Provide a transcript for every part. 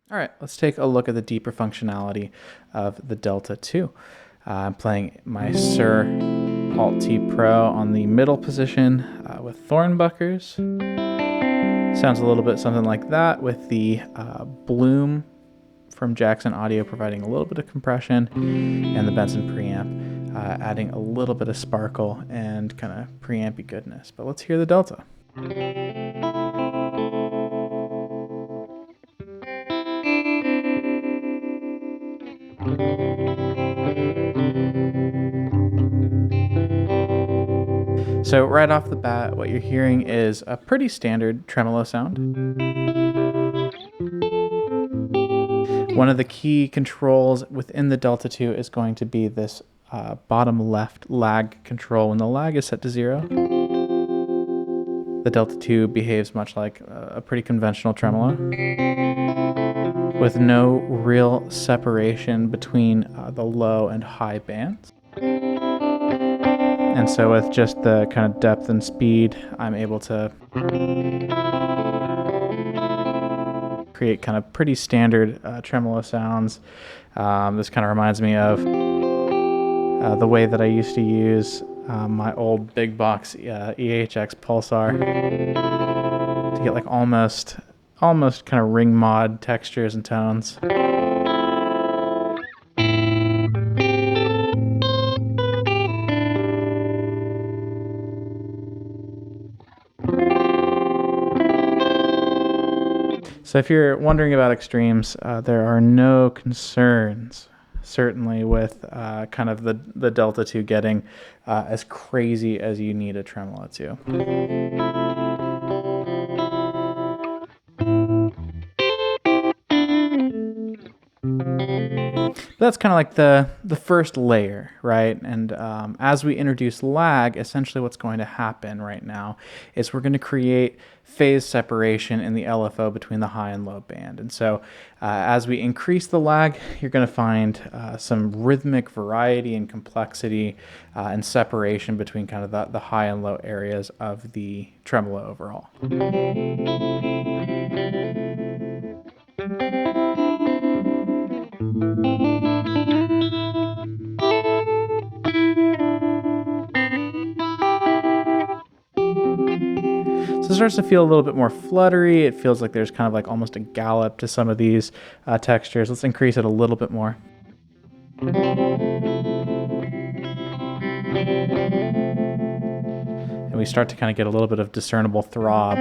All right, let's take a look at the deeper functionality of the Delta 2. I'm playing my Sir Alt T Pro on the middle position with thornbuckers. Sounds a little bit something like that, with the Bloom from Jackson Audio providing a little bit of compression, and the Benson preamp adding a little bit of sparkle and kind of preampy goodness. But let's hear the Delta. So right off the bat, what you're hearing is a pretty standard tremolo sound. One of the key controls within the Delta 2 is going to be this bottom left lag control. When the lag is set to 0, the Delta 2 behaves much like a pretty conventional tremolo, with no real separation between the low and high bands. And so with just the kind of depth and speed, I'm able to create kind of pretty standard tremolo sounds. This kind of reminds me of the way that I used to use my old big box EHX Pulsar to get like almost kind of ring mod textures and tones. So if you're wondering about extremes, there are no concerns, certainly, with kind of the Delta 2 getting as crazy as you need a tremolo to. That's kind of like the first layer, right? And as we introduce lag, essentially what's going to happen right now is we're going to create phase separation in the LFO between the high and low band. And so as we increase the lag, you're going to find some rhythmic variety and complexity and separation between kind of the high and low areas of the tremolo overall. So it starts to feel a little bit more fluttery. It feels like there's kind of like almost a gallop to some of these textures. Let's increase it a little bit more. And we start to kind of get a little bit of discernible throb.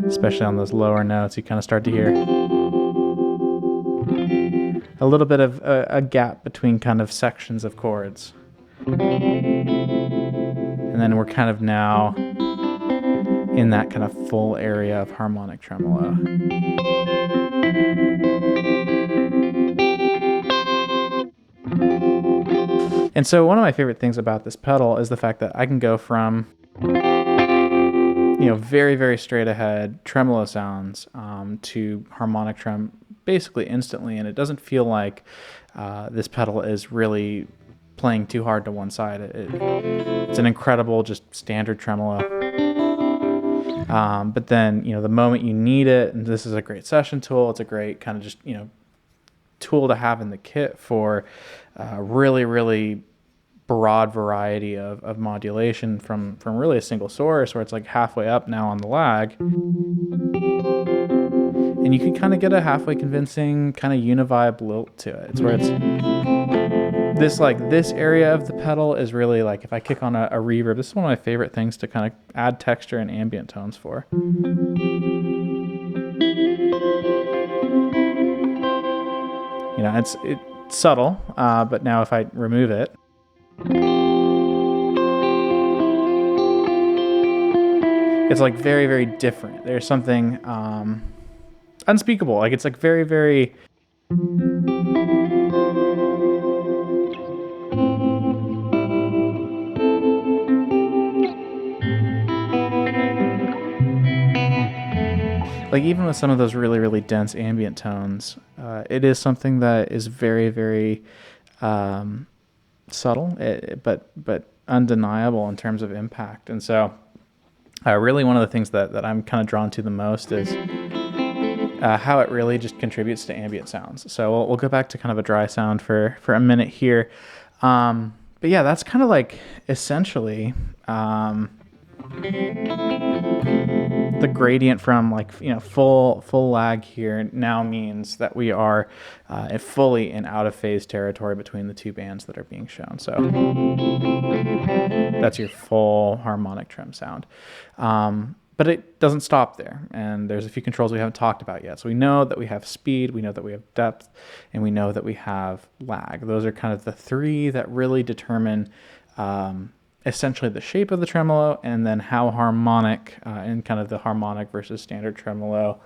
Especially on those lower notes, you kind of start to hear a little bit of a gap between kind of sections of chords. And then we're kind of now in that kind of full area of harmonic tremolo. And so one of my favorite things about this pedal is the fact that I can go from very, very straight ahead tremolo sounds to harmonic trem basically instantly, and it doesn't feel like this pedal is really playing too hard to one side. It's an incredible, just standard tremolo. But then, the moment you need it, and this is a great session tool, it's a great kind of just, tool to have in the kit for really, really broad variety of modulation from really a single source, where it's like halfway up now on the lag. And you can kind of get a halfway convincing kind of univibe lilt to it. It's where it's this area of the pedal is really like, if I kick on a reverb, this is one of my favorite things to kind of add texture and ambient tones for. It's subtle, but now if I remove it, it's like very, very different. There's something unspeakable. Like it's like very, very like even with some of those really, really dense ambient tones, it is something that is very, very subtle, but undeniable in terms of impact. And so Really, one of the things that I'm kind of drawn to the most is how it really just contributes to ambient sounds. So we'll go back to kind of a dry sound for a minute here. But yeah, that's kind of like essentially the gradient from like, full lag here now means that we are fully in out of phase territory between the two bands that are being shown. So that's your full harmonic trem sound. But it doesn't stop there, and there's a few controls we haven't talked about yet. So we know that we have speed, we know that we have depth, and we know that we have lag. Those are kind of the three that really determine essentially the shape of the tremolo, and then how harmonic in kind of the harmonic versus standard tremolo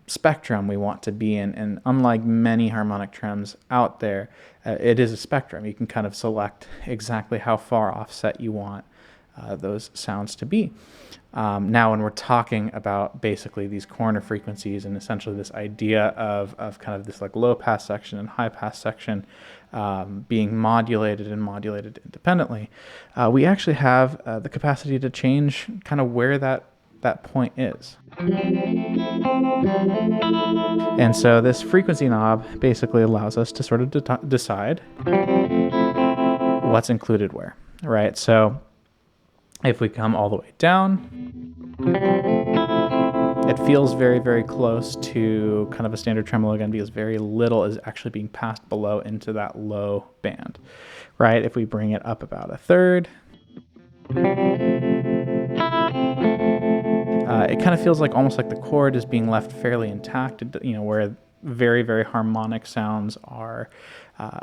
spectrum we want to be in. And unlike many harmonic trems out there, it is a spectrum. You can kind of select exactly how far offset you want those sounds to be. Now, when we're talking about basically these corner frequencies and essentially this idea of kind of this like low pass section and high pass section being modulated independently, we actually have the capacity to change kind of where that point is. And so this frequency knob basically allows us to sort of decide what's included where, right? So if we come all the way down, it feels very, very close to kind of a standard tremolo again, because very little is actually being passed below into that low band, right? If we bring it up about a third, it kind of feels like almost like the chord is being left fairly intact, where very, very harmonic sounds are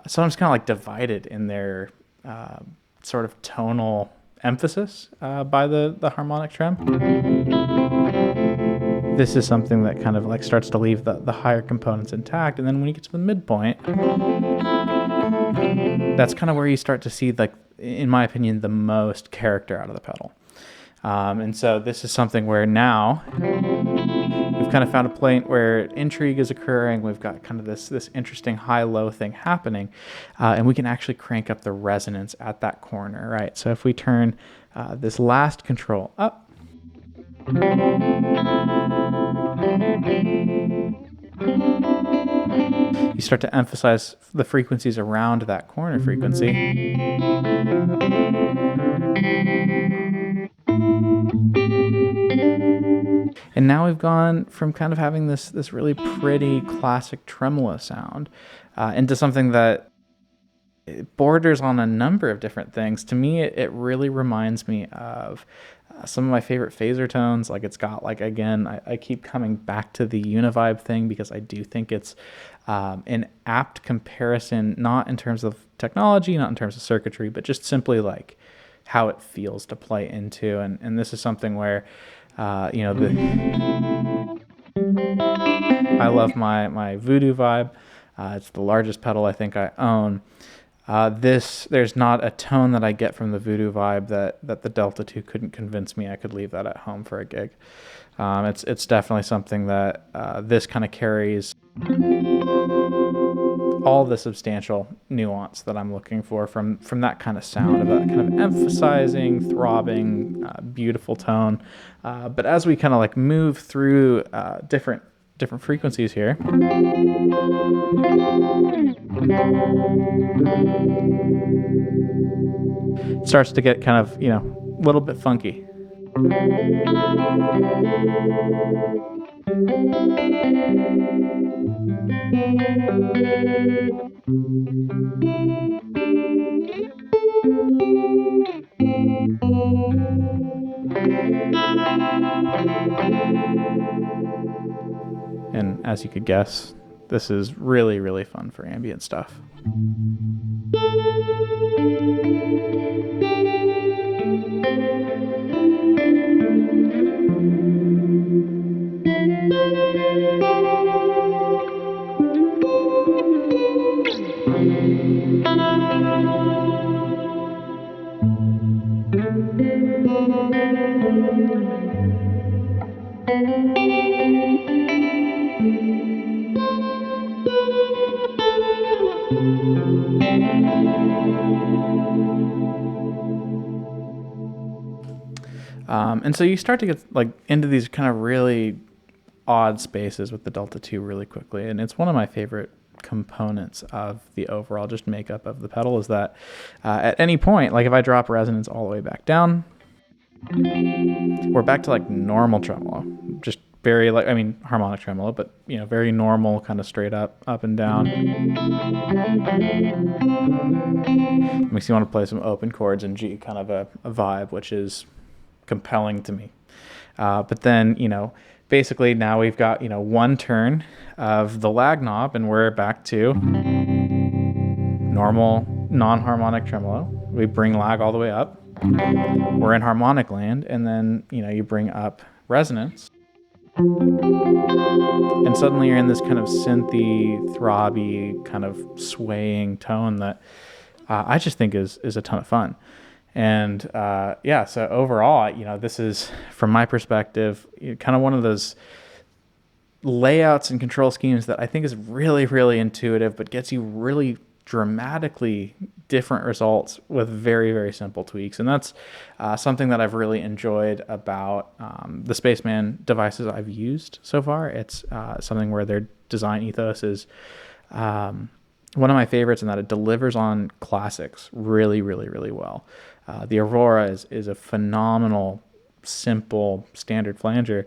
sometimes kind of like divided in their sort of tonal emphasis by the harmonic trem. This is something that kind of like starts to leave the higher components intact, and then when you get to the midpoint, that's kind of where you start to see, like, in my opinion, the most character out of the pedal. And so this is something where now we've kind of found a point where intrigue is occurring. We've got kind of this interesting high-low thing happening, and we can actually crank up the resonance at that corner, right? So if we turn this last control up, you start to emphasize the frequencies around that corner frequency. And now we've gone from kind of having this really pretty classic tremolo sound into something that borders on a number of different things. To me, it really reminds me of some of my favorite phaser tones. Like, it's got, like, again, I keep coming back to the univibe thing because I do think it's an apt comparison, not in terms of technology, not in terms of circuitry, but just simply like how it feels to play into. And this is something where I love my Voodoo Vibe. It's the largest pedal I think I own. There's not a tone that I get from the Voodoo Vibe that the Delta 2 couldn't convince me I could leave that at home for a gig. It's definitely something that this kind of carries all the substantial nuance that I'm looking for from that kind of sound, of that kind of emphasizing, throbbing, beautiful tone. But as we kind of like move through different frequencies here, it starts to get kind of, a little bit funky. And as you could guess, this is really, really fun for ambient stuff. And so you start to get like into these kind of really odd spaces with the Delta 2 really quickly. And it's one of my favorite components of the overall just makeup of the pedal is that at any point, like if I drop resonance all the way back down, we're back to like normal tremolo, just very like, I mean, harmonic tremolo, but you know, very normal, kind of straight up and down. Makes you want to play some open chords in G, kind of a vibe, which is compelling to me. But then, you know, basically now we've got, you know, one turn of the lag knob and we're back to normal non-harmonic tremolo. We bring lag all the way up. We're in harmonic land, and then, you know, you bring up resonance. And suddenly you're in this kind of synthy, throbby, kind of swaying tone that I just think is a ton of fun. And yeah, so overall, you know, this is, from my perspective, kind of one of those layouts and control schemes that I think is really, really intuitive, but gets you really dramatically different results with very, very simple tweaks. And that's something that I've really enjoyed about the Spaceman devices I've used so far. It's something where their design ethos is one of my favorites, in that it delivers on classics really, really, really well. The Aurora is a phenomenal, simple, standard flanger.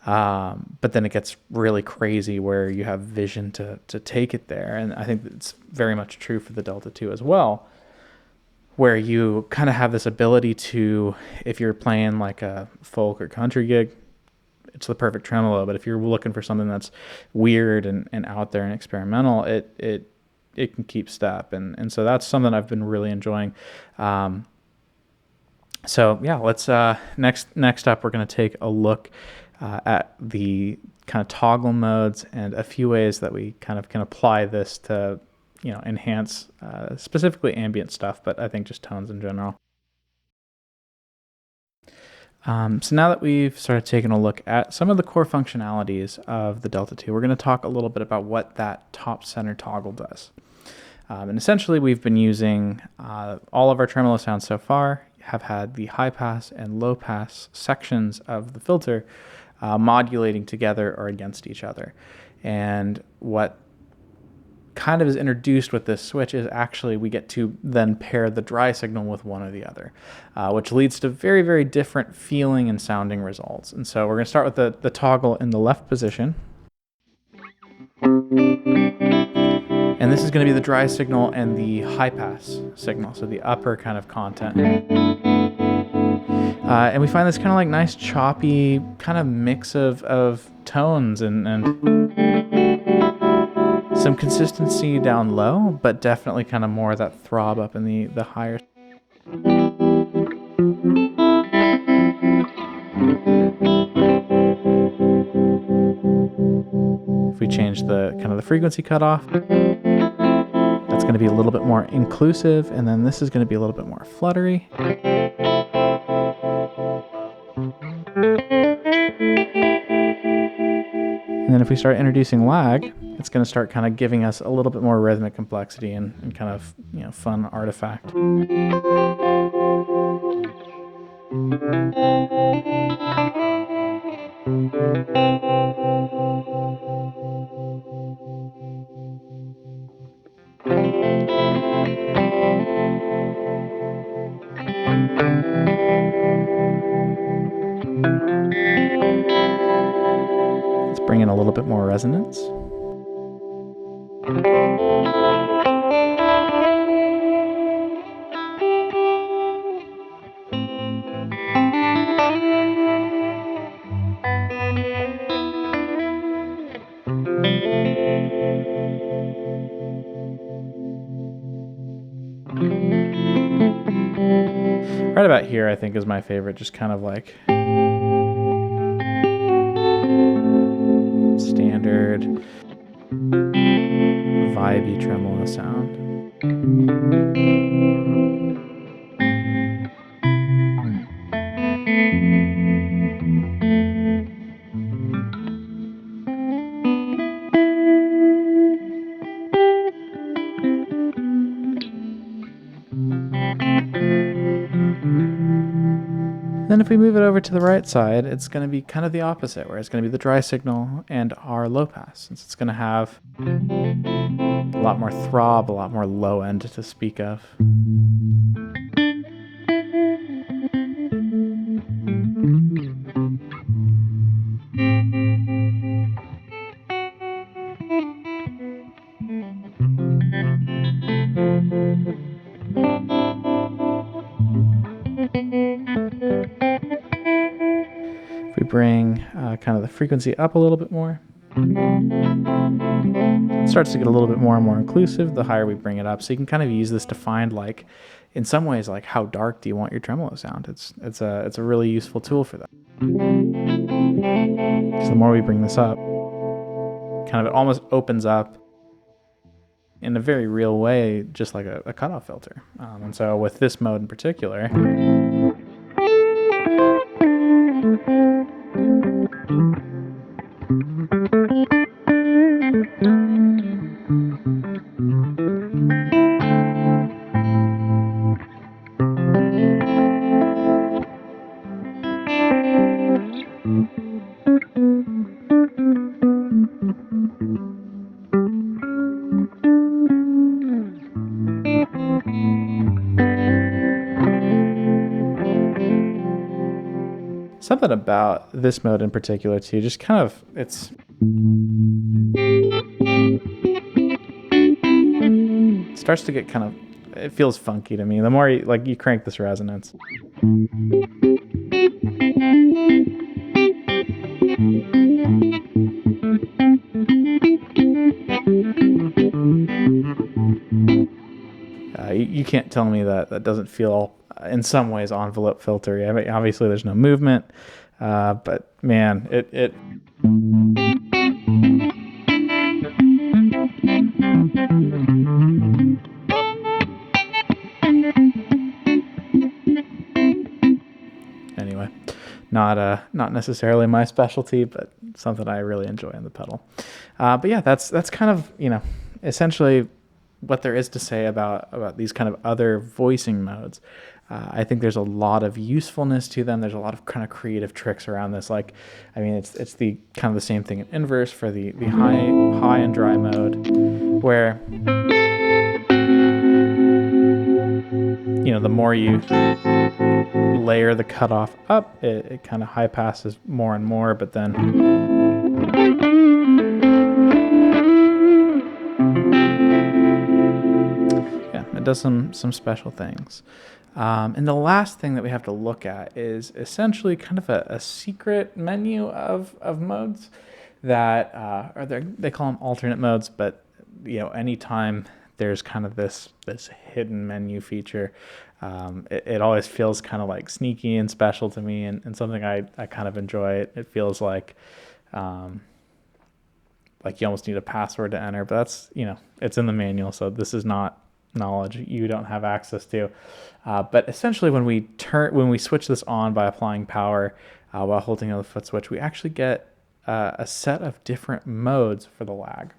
But then it gets really crazy where you have vision to take it there. And I think it's very much true for the Delta 2 as well, where you kind of have this ability to, if you're playing like a folk or country gig, it's the perfect tremolo. But if you're looking for something that's weird and out there and experimental, it can keep step. And so that's something I've been really enjoying. So yeah, let's next up, we're going to take a look at the kind of toggle modes and a few ways that we kind of can apply this to, you know, enhance specifically ambient stuff, but I think just tones in general. So now that we've started taking a look at some of the core functionalities of the Delta 2, we're going to talk a little bit about what that top center toggle does. And essentially, we've been using all of our tremolo sounds so far have had the high pass and low pass sections of the filter modulating together or against each other. And what kind of is introduced with this switch is actually we get to then pair the dry signal with one or the other, which leads to very, very different feeling and sounding results. And so we're going to start with the toggle in the left position. And this is going to be the dry signal and the high pass signal, so the upper kind of content. And we find this kind of like nice choppy kind of mix of tones and some consistency down low, but definitely kind of more of that throb up in the higher. If we change the kind of the frequency cutoff, that's going to be a little bit more inclusive, and then this is going to be a little bit more fluttery. And then if we start introducing lag, it's going to start kind of giving us a little bit more rhythmic complexity and kind of, you know, fun artifact. Let's bring in a little bit more resonance. Right about here, I think, is my favorite, just kind of like standard vibey tremolo sound. Then if we move it over to the right side, it's going to be kind of the opposite, where it's going to be the dry signal and our low pass, since it's going to have a lot more throb, a lot more low end to speak of. If we bring kind of the frequency up a little bit more, it starts to get a little bit more and more inclusive the higher we bring it up. So you can kind of use this to find, like, in some ways, like, how dark do you want your tremolo sound? It's a really useful tool for that. Because the more we bring this up, kind of it almost opens up in a very real way, just like a cutoff filter. And so with this mode in particular, something about this mode in particular too, just kind of, it starts to get kind of, it feels funky to me. The more you crank this resonance. You can't tell me that doesn't feel, in some ways, envelope filtery. I mean, obviously there's no movement, but man, it anyway, not necessarily my specialty, but something I really enjoy on the pedal. But yeah, that's kind of, essentially what there is to say about these kind of other voicing modes. I think there's a lot of usefulness to them. There's a lot of kind of creative tricks around this. Like, I mean, it's the kind of the same thing in inverse for the high and dry mode, where the more you layer the cutoff up, it kind of high passes more and more, but then it does some special things. And the last thing that we have to look at is essentially kind of a secret menu of modes that they call them alternate modes, but anytime there's kind of this hidden menu feature, it always feels kind of like sneaky and special to me, and something I kind of enjoy. It feels like you almost need a password to enter, but that's it's in the manual, so this is not knowledge you don't have access to. But essentially, when we switch this on by applying power while holding on the foot switch, we actually get a set of different modes for the lag.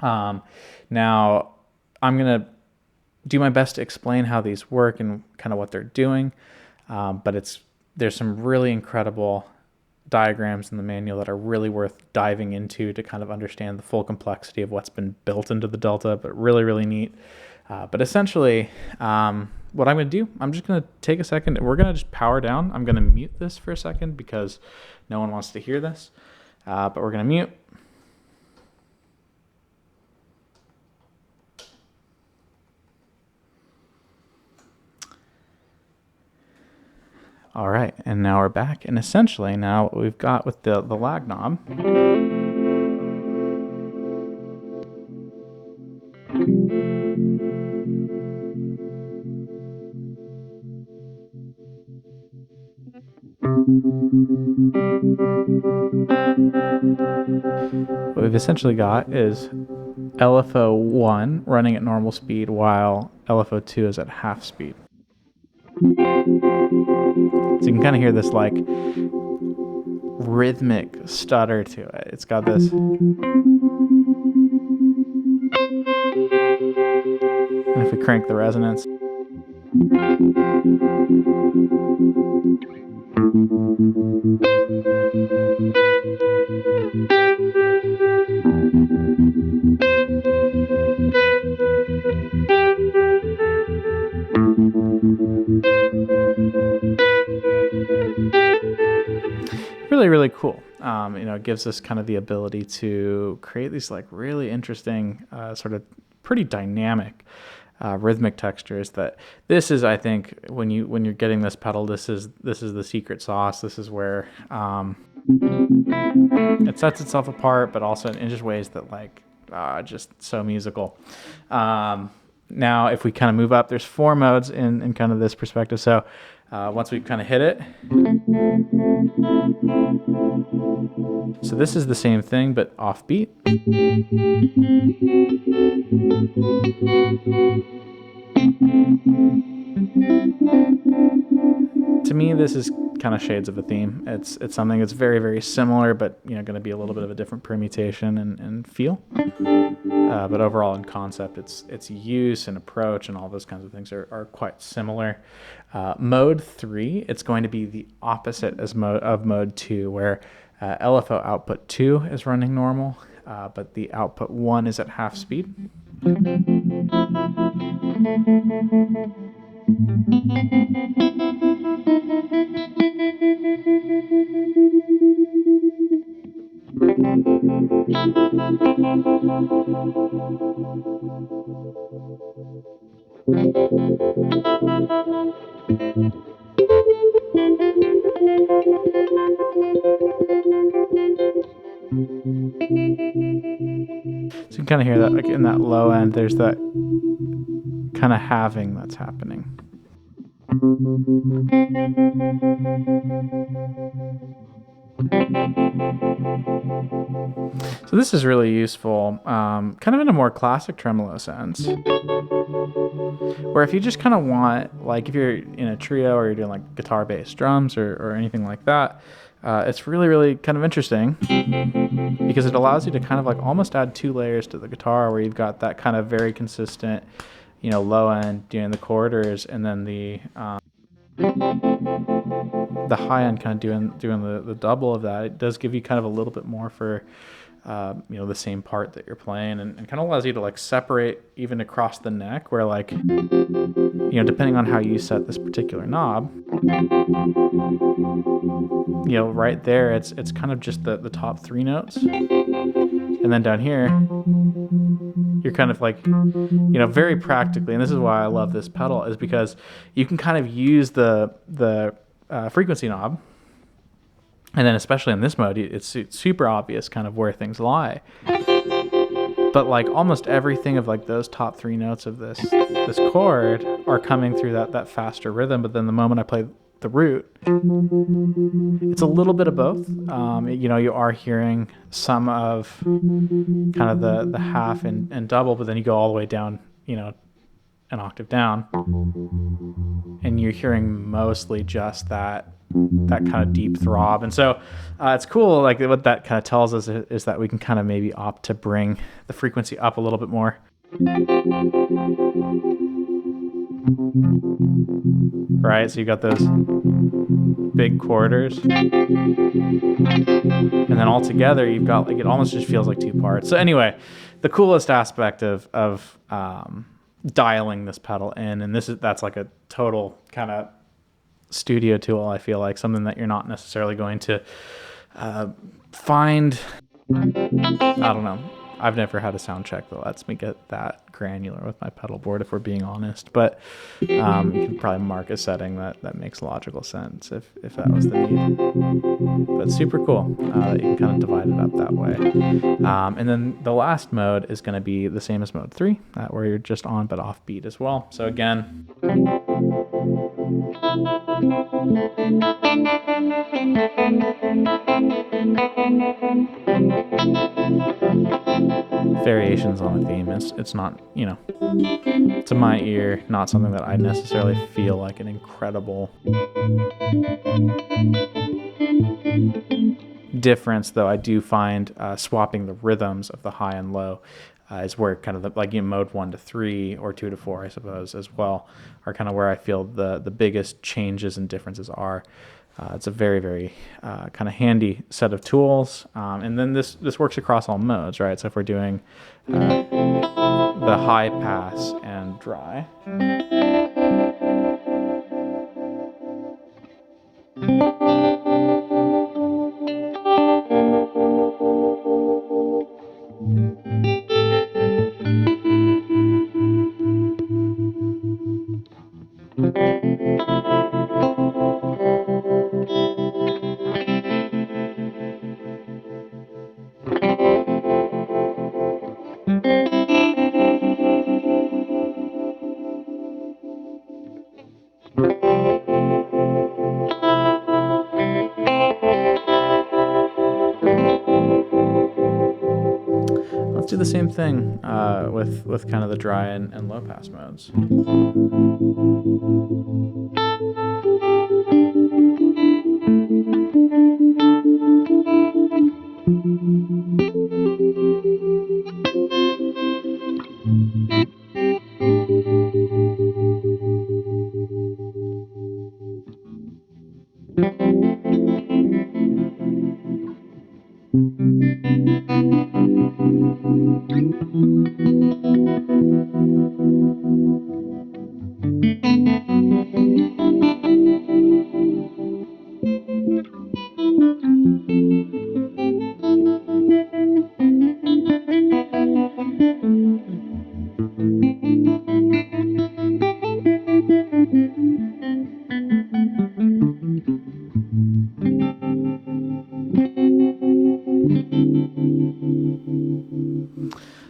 Now, I'm gonna do my best to explain how these work and kind of what they're doing, but there's some really incredible diagrams in the manual that are really worth diving into to kind of understand the full complexity of what's been built into the Delta, but really neat. But essentially, what I'm going to do, I'm just going to take a second. We're going to just power down. I'm going to mute this for a second because no one wants to hear this, but we're going to mute. All right, and now we're back. And essentially now what we've got with the lag knob, what we've essentially got is LFO 1 running at normal speed while LFO 2 is at half speed. So you can kind of hear this like rhythmic stutter to it. It's got this. And if we crank the resonance, Really, really cool. You know, it gives us kind of the ability to create these like really interesting, sort of pretty dynamic rhythmic textures. That this is, I think, when you're getting this pedal, this is the secret sauce. This is where it sets itself apart, but also in just ways that like just so musical. Now, if we kind of move up, there's 4 modes in kind of this perspective. So once we kind of hit it, so this is the same thing, but offbeat. To me, this is kind of shades of a theme. It's something that's very, very similar, but you know, going to be a little bit of a different permutation and feel. But overall, in concept, its use and approach and all those kinds of things are quite similar. Mode 3, it's going to be the opposite of mode 2, where LFO output 2 is running normal, but the output 1 is at half speed. So you can kind of hear that, like in that low end, there's that kind of halving that's happening. So this is really useful, kind of in a more classic tremolo sense, where if you just kind of want, like if you're in a trio or you're doing like guitar bass drums or anything like that, it's really, really kind of interesting because it allows you to kind of like almost add 2 layers to the guitar, where you've got that kind of very consistent, you know, low end doing the quarters, and then the high end kind of doing the double of that. It does give you kind of a little bit more for you know, the same part that you're playing, and kind of allows you to like separate even across the neck, where like, you know, depending on how you set this particular knob, you know, right there it's kind of just the top 3 notes, and then down here you're kind of like, you know, very practically, and this is why I love this pedal, is because you can kind of use the frequency knob, and then especially in this mode, it's super obvious kind of where things lie. But like almost everything of like those top 3 notes of this chord are coming through that faster rhythm. But then the moment I play the root, it's a little bit of both. You know, you are hearing some of kind of the half and double, but then you go all the way down, you know, an octave down, and you're hearing mostly just that kind of deep throb. And so it's cool, like what that kind of tells us is that we can kind of maybe opt to bring the frequency up a little bit more. Right, so you got those big quarters, and then all together you've got like, it almost just feels like 2 parts. So anyway, the coolest aspect of dialing this pedal in, and that's like a total kind of studio tool, I feel like, something that you're not necessarily going to find. I don't know, I've never had a sound check that lets me get that granular with my pedal board, if we're being honest, but you can probably mark a setting that makes logical sense if that was the need. But super cool that you can kind of divide it up that way. And then the last mode is going to be the same as mode 3, where you're just on but off beat as well. So again, variations on a theme. It's not, you know, to my ear, not something that I necessarily feel like an incredible difference, though I do find swapping the rhythms of the high and low is where kind of mode 1 to 3 or 2 to 4, I suppose, as well, are kind of where I feel the biggest changes and differences are. It's a very, very kind of handy set of tools. And then this works across all modes, right? So if we're doing the high pass and dry, let's do the same thing with kind of the dry and low pass modes.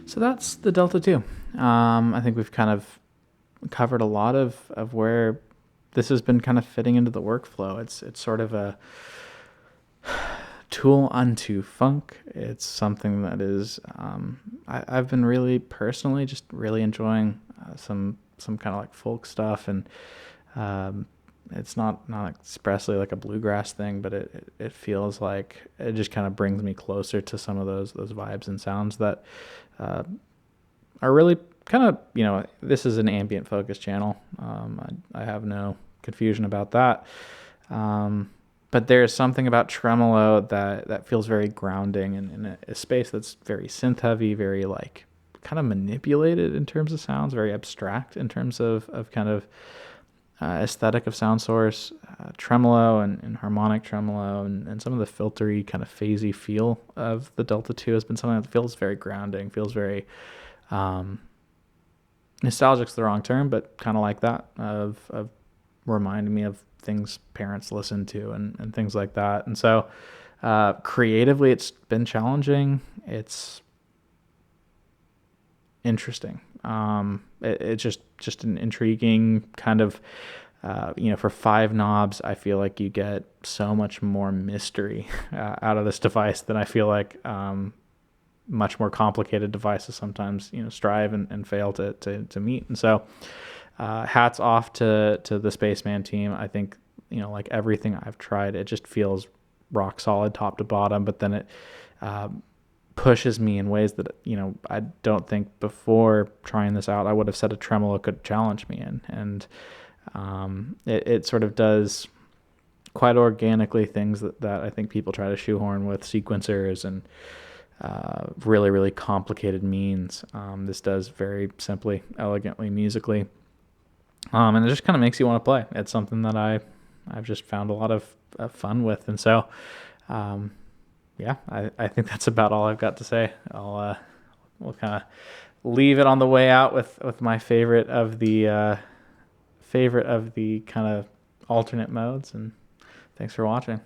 So that's the Delta 2. I think we've kind of covered a lot of where this has been kind of fitting into the workflow. It's sort of a tool unto funk. It's something that is I've been really personally just really enjoying some kind of like folk stuff, and it's not expressly like a bluegrass thing, but it feels like it just kind of brings me closer to some of those vibes and sounds that are really kind of, this is an ambient focused channel. I have no confusion about that. But there's something about tremolo that feels very grounding in a space that's very synth heavy, very like kind of manipulated in terms of sounds, very abstract in terms of kind of aesthetic of sound source. Tremolo and harmonic tremolo and some of the filtery kind of phasey feel of the Delta 2 has been something that feels very grounding, feels very nostalgic's the wrong term, but kind of like that, of reminding me of things parents listened to and things like that. And so creatively it's been challenging. It's interesting. It's just an intriguing kind of, for 5 knobs, I feel like you get so much more mystery out of this device than I feel like much more complicated devices sometimes, strive and fail to meet. And so hats off to the Spaceman team. I think, like everything I've tried, it just feels rock solid top to bottom, but then it pushes me in ways that, I don't think before trying this out I would have said a tremolo could challenge me in. And it sort of does quite organically things that I think people try to shoehorn with sequencers and really, really complicated means. This does very simply, elegantly, musically. And it just kind of makes you want to play. It's something that I've just found a lot of fun with. And so, I think that's about all I've got to say. We'll kind of leave it on the way out with my favorite of the kind of alternate modes. And thanks for watching.